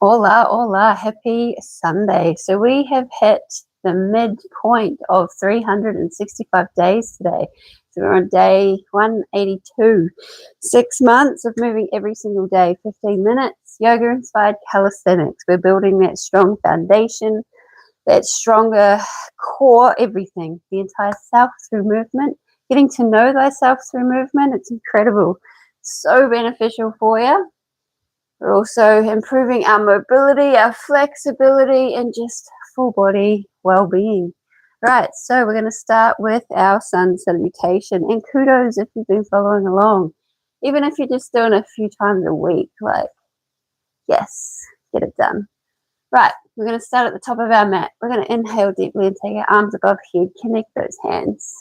Hola, hola, happy Sunday. So we have hit the midpoint of 365 days today. So we're on day 182. 6 months of moving every single day, 15 minutes, yoga-inspired calisthenics. We're building that strong foundation, that stronger core, everything, the entire self through movement. Getting to know thyself through movement, it's incredible. So beneficial for you. We're also improving our mobility, our flexibility, and just full body well-being. Right, so we're going to start with our sun salutation. And kudos if you've been following along. Even if you're just doing a few times a week, like, yes, get it done. Right, we're going to start at the top of our mat. We're going to inhale deeply and take our arms above head. Connect those hands.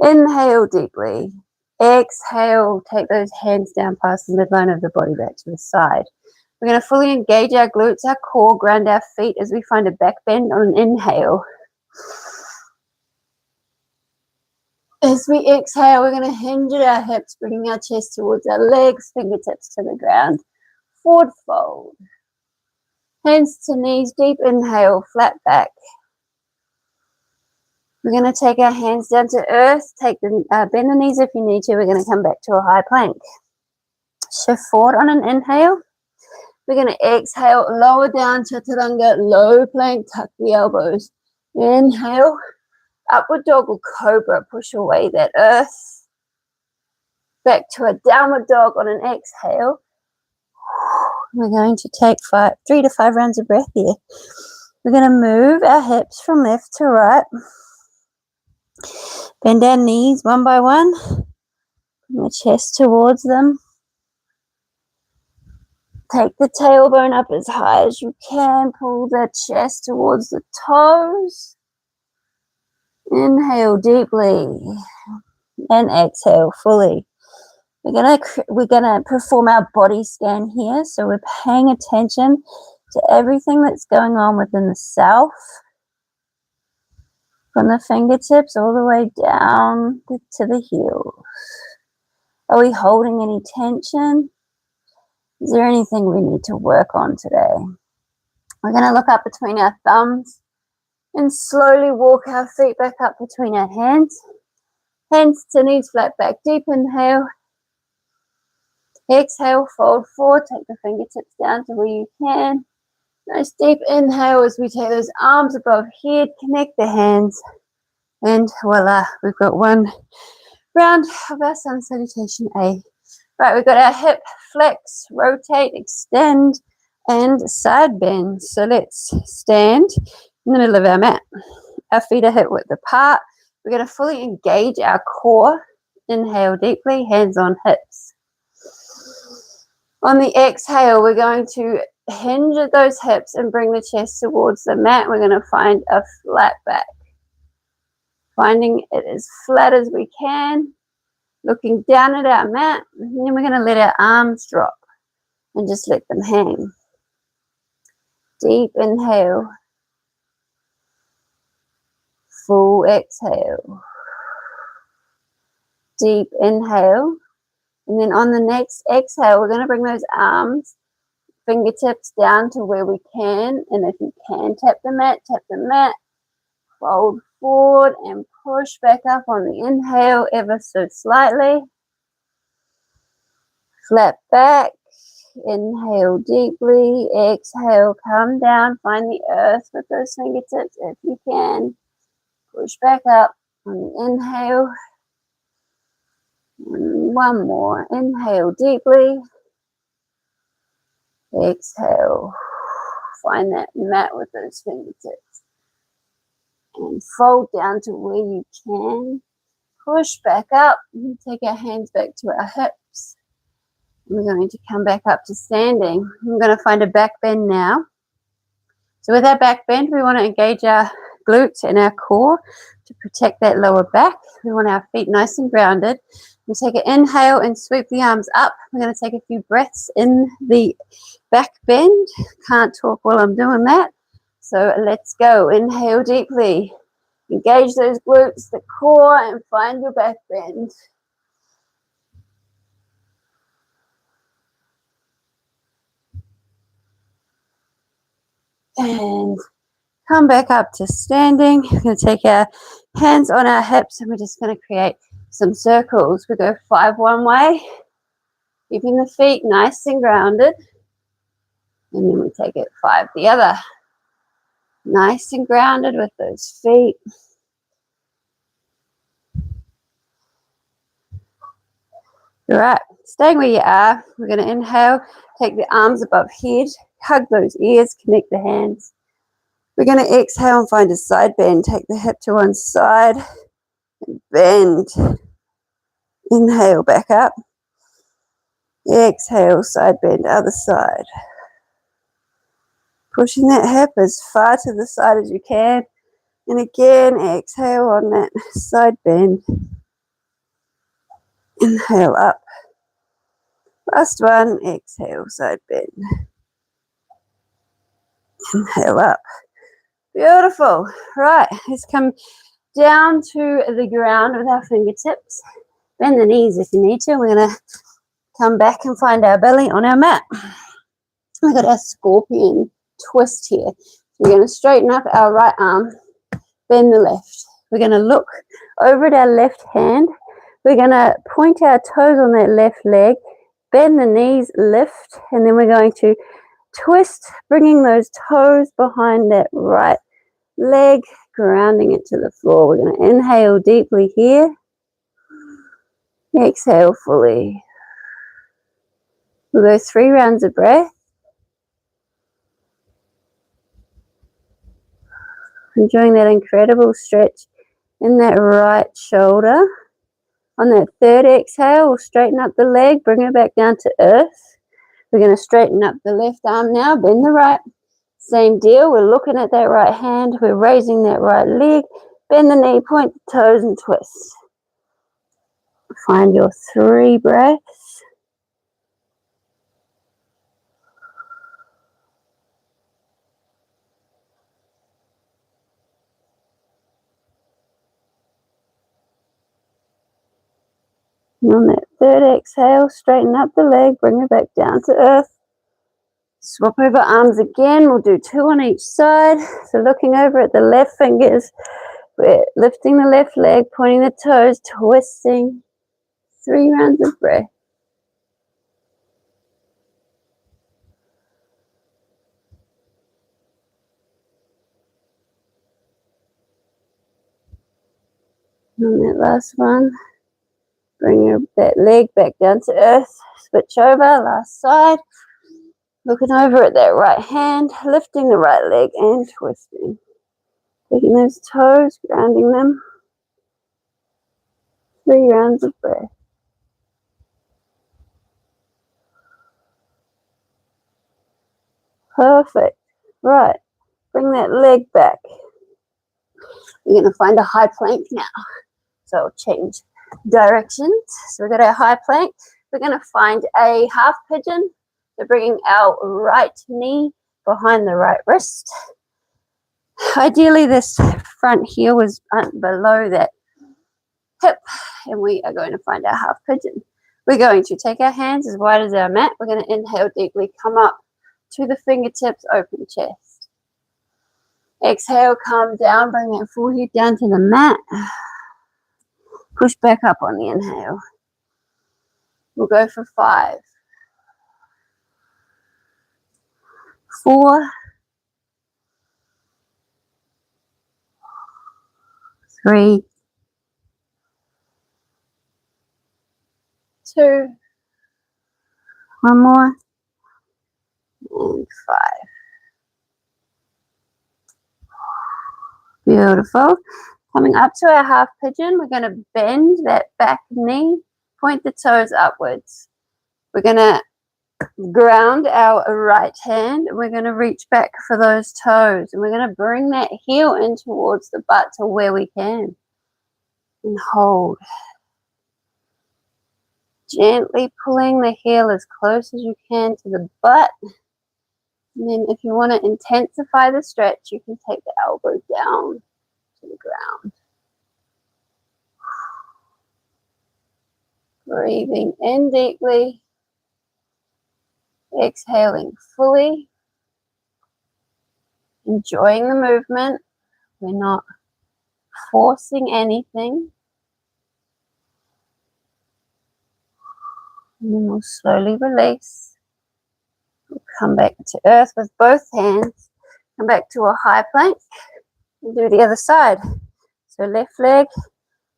Inhale deeply. Exhale, take those hands down past the midline of the body back to the side. We're going to fully engage our glutes, our core, ground our feet as we find a back bend on an inhale. As we exhale, we're going to hinge at our hips, bringing our chest towards our legs, fingertips to the ground. Forward fold. Hands to knees, deep inhale, flat back. We're going to take our hands down to earth, bend the knees if you need to. We're going to come back to a high plank. Shift forward on an inhale. We're going to exhale, lower down, chaturanga, low plank, tuck the elbows. Inhale, upward dog or cobra, push away that earth. Back to a downward dog on an exhale. We're going to take 3 to 5 rounds of breath here. We're going to move our hips from left to right. Bend our knees one by one. Bring the chest towards them. Take the tailbone up as high as you can. Pull the chest towards the toes. Inhale deeply and exhale fully. We're gonna perform our body scan here. So we're paying attention to everything that's going on within the self, from the fingertips all the way down to the heels. Are we holding any tension? Is there anything we need to work on today? We're going to look up between our thumbs and slowly walk our feet back up between our hands. Hands to knees, flat back. Deep inhale. Exhale, fold forward. Take the fingertips down to where you can. Nice deep inhale as we take those arms above head. Connect the hands. And voila, we've got one round of our sun salutation A. Right, we've got our hip flex, rotate, extend, and side bend. So let's stand in the middle of our mat. Our feet are hip width apart. We're going to fully engage our core. Inhale deeply, hands on hips. On the exhale, we're going to hinge at those hips and bring the chest towards the mat. We're going to find a flat back. Finding it as flat as we can. Looking down at our mat, and then we're going to let our arms drop and just let them hang. Deep inhale. Full exhale. Deep inhale. And then on the next exhale, we're going to bring those arms, fingertips down to where we can. And if you can, tap the mat. Fold forward and push back up on the inhale ever so slightly. Flat back. Inhale deeply. Exhale, come down. Find the earth with those fingertips if you can. Push back up on the inhale. And one more. Inhale deeply. Exhale. Find that mat with those fingertips. And fold down to where you can. Push back up. And take our hands back to our hips. We're going to come back up to standing. We're going to find a back bend now. So with our back bend, we want to engage our glutes and our core to protect that lower back. We want our feet nice and grounded. We take an inhale and sweep the arms up. We're going to take a few breaths in the back bend. Can't talk while I'm doing that. So let's go. Inhale deeply. Engage those glutes, the core, and find your back bend. And come back up to standing. We're going to take our hands on our hips and we're just going to create some circles. We go 5 one way, keeping the feet nice and grounded. And then we take it 5 the other. Nice and grounded with those feet. All right, staying where you are, we're going to inhale, take the arms above head, hug those ears, connect the hands. We're going to exhale and find a side bend. Take the hip to one side and bend. Inhale, back up. Exhale, side bend, other side. Pushing that hip as far to the side as you can. And again, exhale on that side bend. Inhale up. Last one, exhale, side bend. Inhale up. Beautiful. Right, let's come down to the ground with our fingertips. Bend the knees if you need to. We're going to come back and find our belly on our mat. We've got our scorpion twist here. We're going to straighten up our right arm, bend the left. We're going to look over at our left hand. We're going to point our toes on that left leg, bend the knees, lift, and then we're going to twist, bringing those toes behind that right leg, grounding it to the floor. We're going to inhale deeply here. Exhale fully. We'll go 3 rounds of breath. Enjoying that incredible stretch in that right shoulder. On that 3rd exhale, we'll straighten up the leg, bring it back down to earth. We're going to straighten up the left arm now, bend the right. Same deal, we're looking at that right hand, we're raising that right leg, bend the knee, point the toes and twist. Find your 3 breaths. And on that 3rd exhale, straighten up the leg, bring it back down to earth. Swap over arms again, we'll do 2 on each side. So looking over at the left fingers, we're lifting the left leg, pointing the toes, twisting. 3 rounds of breath. And on that last one, bring that leg back down to earth. Switch over, last side. Looking over at that right hand, lifting the right leg and twisting. Taking those toes, grounding them. 3 rounds of breath. Perfect. Right. Bring that leg back. You're going to find a high plank now. So I'll change directions. So we've got our high plank. We're going to find a half pigeon. So bringing our right knee behind the right wrist. Ideally, this front heel is below that hip. And we are going to find our half pigeon. We're going to take our hands as wide as our mat. We're going to inhale deeply, come up to the fingertips, open chest. Exhale, come down, bring that forehead down to the mat. Push back up on the inhale. We'll go for 5, 4, 3, 2, 1 more, and 5. Beautiful. Coming up to our half pigeon, we're going to bend that back knee, point the toes upwards. We're going to ground our right hand, and we're going to reach back for those toes, and we're going to bring that heel in towards the butt to where we can, and hold. Gently pulling the heel as close as you can to the butt. And then if you want to intensify the stretch, you can take the elbow down to the ground. Breathing in deeply. Exhaling fully. enjoying the movement. We're not forcing anything. And then we'll slowly release. We'll come back to earth with both hands. Come back to a high plank and do the other side. So left leg,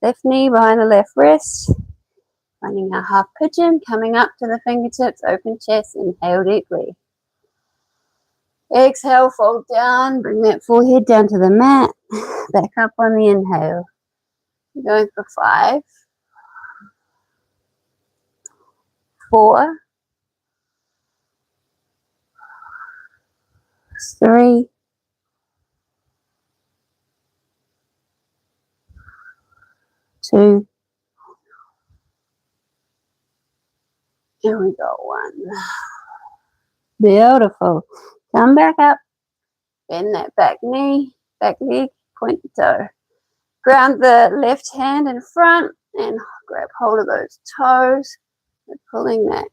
left knee behind the left wrist. Finding our half pigeon, coming up to the fingertips, open chest, inhale deeply. Exhale, fold down, bring that forehead down to the mat. Back up on the inhale. We're going for 5, 4, 3, 2, here we go, 1. Beautiful. Come back up. Bend that back knee, back leg, point the toe. Ground the left hand in front and grab hold of those toes. We're pulling that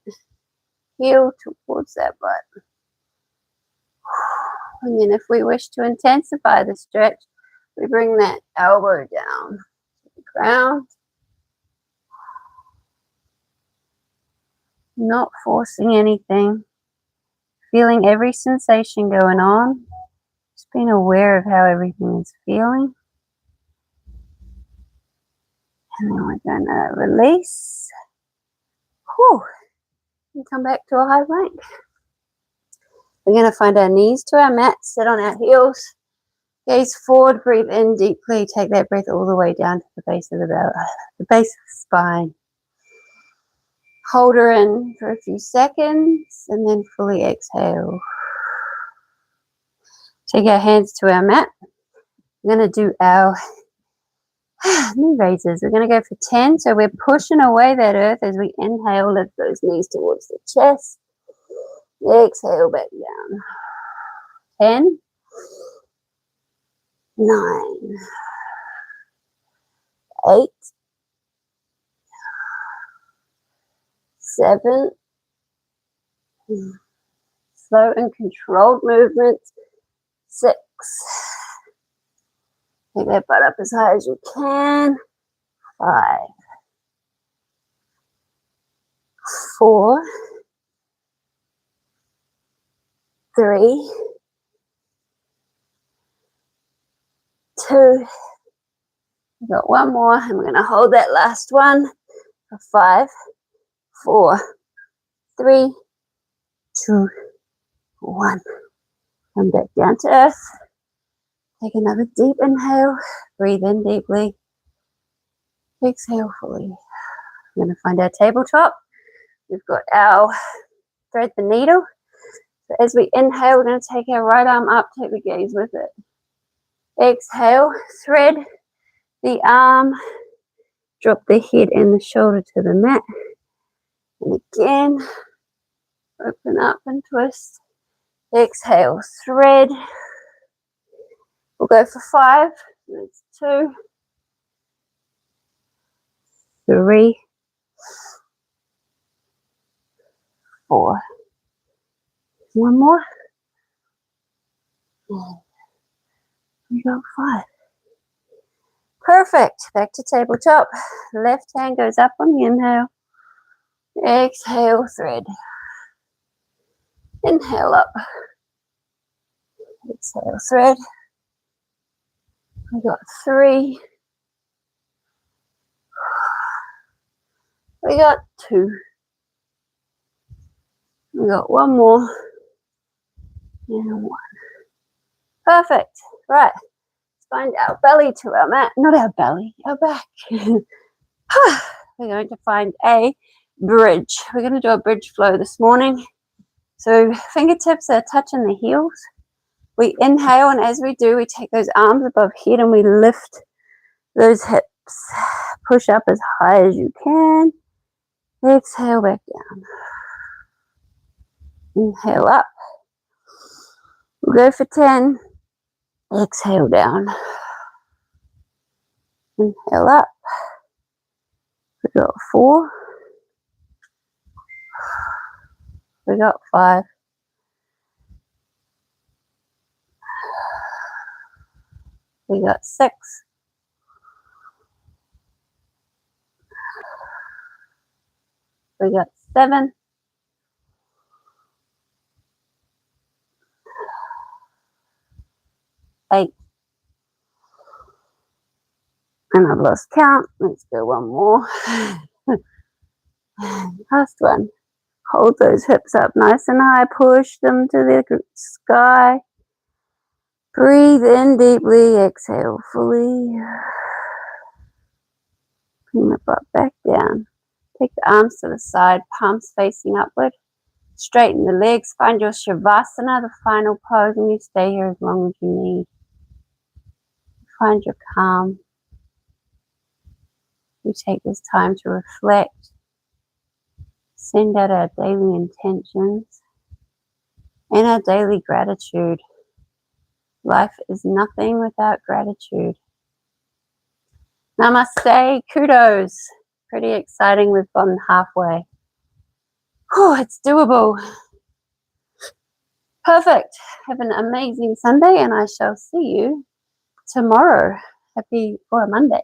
heel towards that butt. And then if we wish to intensify the stretch, we bring that elbow down to the ground. Not forcing anything. Feeling every sensation going on. Just being aware of how everything is feeling. And then we're going to release. Whew. And come back to a high plank. We're going to find our knees to our mat, sit on our heels, gaze forward, breathe in deeply, take that breath all the way down to the base of the belly, the base of the spine. Hold her in for a few seconds and then fully exhale. Take our hands to our mat. We're going to do our knee raises. We're going to go for 10. So we're pushing away that earth as we inhale, lift those knees towards the chest. Exhale back down. 10, 9, 8, 7, slow and controlled movements. 6. Take that butt up as high as you can. 5, 4, 3, 2. We've got one more, and we're going to hold that last one for 5, 4, 3, 2, 1. Come back down to earth. Take another deep inhale. Breathe in deeply. Exhale fully. We're going to find our tabletop. We've got our thread the needle. So as we inhale, we're going to take our right arm up, take the gaze with it. Exhale, thread the arm, drop the head and the shoulder to the mat. And again, open up and twist. Exhale, thread. We'll go for 5. That's 2, 3, 4. One more. And we go 5. Perfect. Back to tabletop. Left hand goes up on the inhale. Exhale, thread. Inhale up. Exhale, thread. We got 3. We got 2. We got one more. And 1. Perfect. Right. Let's find our belly to our mat. Not our belly, our back. We're going to find a bridge. We're going to do a bridge flow this morning. So fingertips are touching the heels. We inhale, and as we do, we take those arms above head and we lift those hips. Push up as high as you can. Exhale back down. Inhale up. We'll go for 10. Exhale down. Inhale up. We got 4. We got 5. We got 6. We got 7. 8. And I've lost count. Let's go one more. Last one. Hold those hips up nice and high. Push them to the sky. Breathe in deeply. Exhale fully. Bring the butt back down. Take the arms to the side. Palms facing upward. Straighten the legs. Find your Savasana, the final pose, and you stay here as long as you need. Find your calm. We take this time to reflect. Send out our daily intentions and our daily gratitude. Life is nothing without gratitude. Namaste, kudos. Pretty exciting, we've gone halfway. Oh, it's doable. Perfect. Have an amazing Sunday and I shall see you tomorrow. Happy for a Monday.